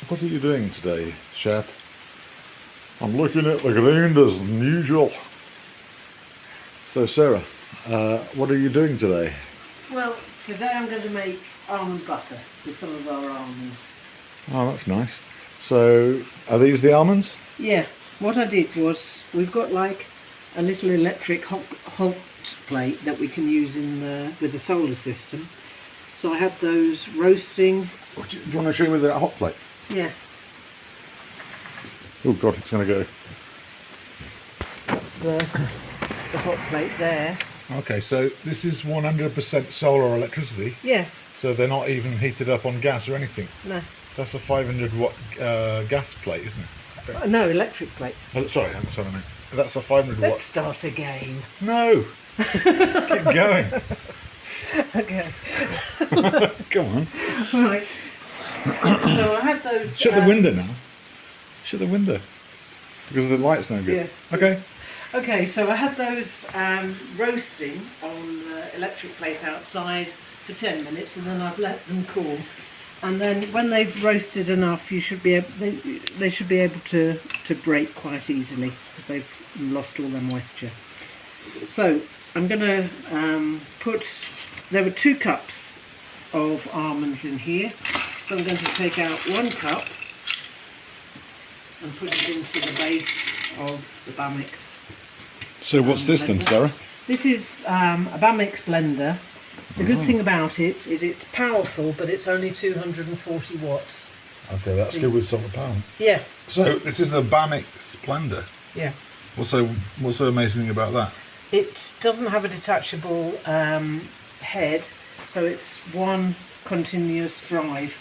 What are you doing today, Shep? I'm looking at the ground as usual. So, Sarah, what are you doing today? Well, today I'm going to make almond butter with some of our almonds. Oh, that's nice. So, are these the almonds? Yeah, what I did was, we've got like a little electric hot plate that we can use with the solar system. So I had those roasting. Do you want to show me that hot plate? Yeah. Oh God, it's going to go. That's the hot plate there. Okay, so this is 100% solar electricity. Yes. So they're not even heated up on gas or anything. No. That's a 500 watt gas plate, isn't it? No, electric plate. Oh, sorry, that's what I meant. That's a 500 watt. Let's start again. No! Keep going. Okay. Come on. Right. So I had those. Shut the window now. Shut the window. Because the light's no good. Yeah. Okay. Okay, so I had those roasting on the electric plate outside for 10 minutes, and then I've let them cool. And then when they've roasted enough, you should be able, they should be able to break quite easily because they've lost all their moisture. So I'm going to there were 2 cups of almonds in here. So I'm going to take out 1 cup and put it into the base of the Bamix. So what's this then, Sarah? This is a Bamix blender. The good thing about it is it's powerful, but it's only 240 watts. Okay, that's good with solar power. Yeah. So this is a Bamix blender. Yeah. What's so amazing about that? It doesn't have a detachable head, so it's one continuous drive.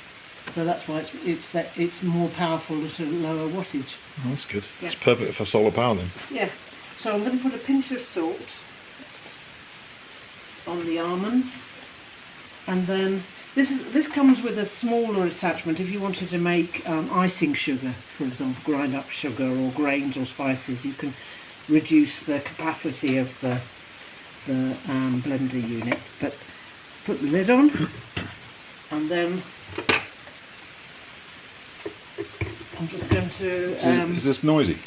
So that's why it's more powerful at a lower wattage. Oh, that's good. Yeah. It's perfect for solar power then. Yeah. So I'm going to put a pinch of salt on the almonds, and then this comes with a smaller attachment if you wanted to make icing sugar, for example, grind up sugar or grains or spices. You can reduce the capacity of the blender unit. But put the lid on, and then I'm just going to. Is this noisy?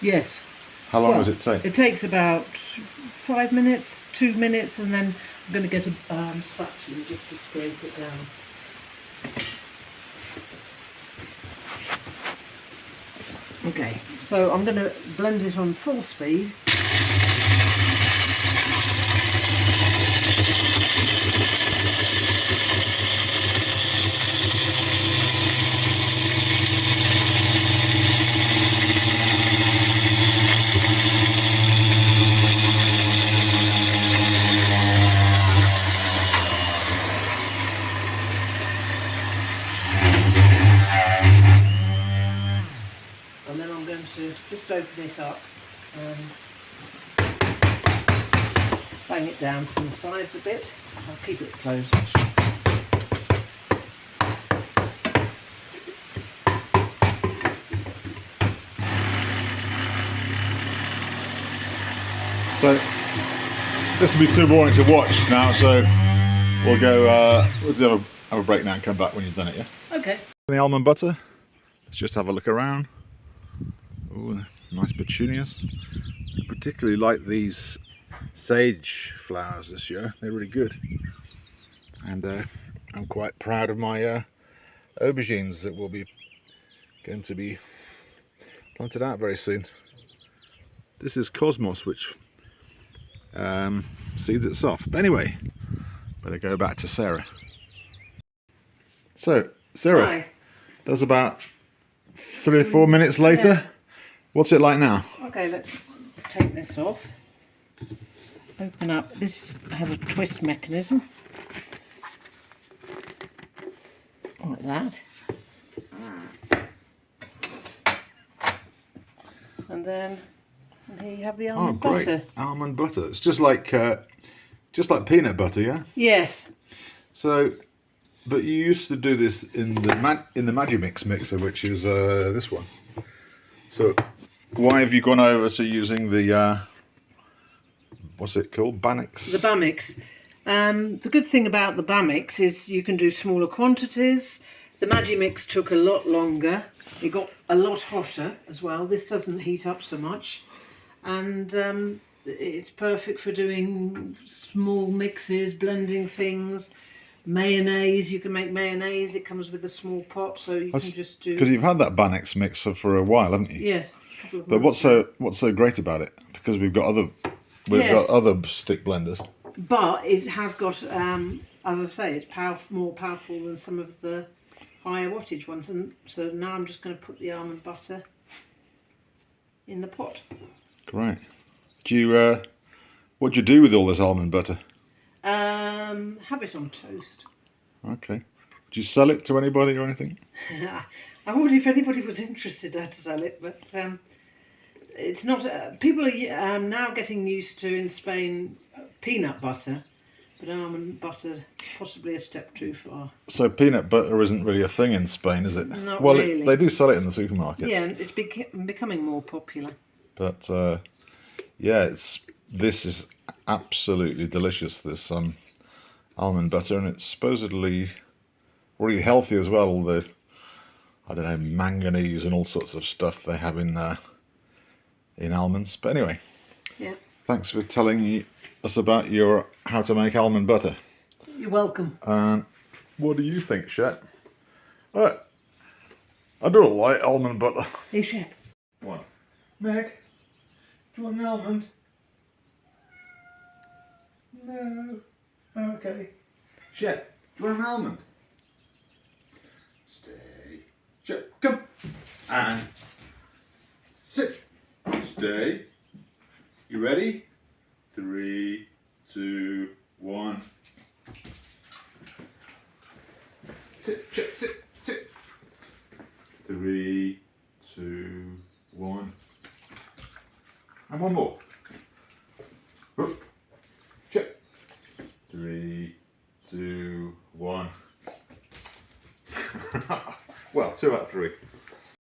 Yes. How long does it take? It takes about 5 minutes, 2 minutes, and then I'm going to get a spatula just to scrape it down. Okay, so I'm going to blend it on full speed. And then I'm going to just open it up and bang it down from the sides a bit. I'll keep it closed. So this will be too boring to watch now, so we'll go. We'll have a break now and come back when you've done it. Yeah. Okay. The almond butter. Let's just have a look around. Oh, nice petunias. I particularly like these sage flowers this year. They're really good. And I'm quite proud of my aubergines that will be going to be planted out very soon. This is Cosmos, which seeds itself. But anyway, better go back to Sarah. So, Sarah, Hi. that's about 3 or 4 minutes later. Yeah. What's it like now? Okay, let's take this off. Open up. This has a twist mechanism. Like that. And then here you have the almond butter. Almond butter. It's just like peanut butter, yeah? Yes. So, but you used to do this in the Magimix mixer, which is this one. So, why have you gone over to using the what's it called? Bamix? The Bamix. The good thing about the Bamix is you can do smaller quantities. The Magimix took a lot longer. It got a lot hotter as well. This doesn't heat up so much. And it's perfect for doing small mixes, blending things. Mayonnaise, you can make mayonnaise. It comes with a small pot, so you can just do... Because you've had that Bamix mixer for a while, haven't you? Yes, a couple of But months what's so great about it? Because we've got other stick blenders. But it has got, as I say, it's more powerful than some of the higher wattage ones. And so now I'm just going to put the almond butter in the pot. Great. What do you do with all this almond butter? Have it on toast. Okay. Do you sell it to anybody or anything? I wondered if anybody was interested, I'd sell it, but it's not. People are now getting used to, in Spain, peanut butter, but almond butter possibly a step too far. So peanut butter isn't really a thing in Spain, is it? Not well, really. They do sell it in the supermarkets. Yeah, and it's becoming more popular. But yeah, this is absolutely delicious. This almond butter, and it's supposedly really healthy as well. All the, I don't know, manganese and all sorts of stuff they have in almonds. But anyway, yeah. Thanks for telling us about how to make almond butter. You're welcome. And what do you think, Shep? I don't like almond butter. Hey, Shep. What? Meg, do you want an almond? No. Okay. Shep, do you want an almond? Stay. Shep, come. And sit. Stay. You ready? 3, 2, 1. Sit, Shep, sit. 3, 2, 1. And one more. Up. Shep. 3, 2, 1. Well, 2 out of 3.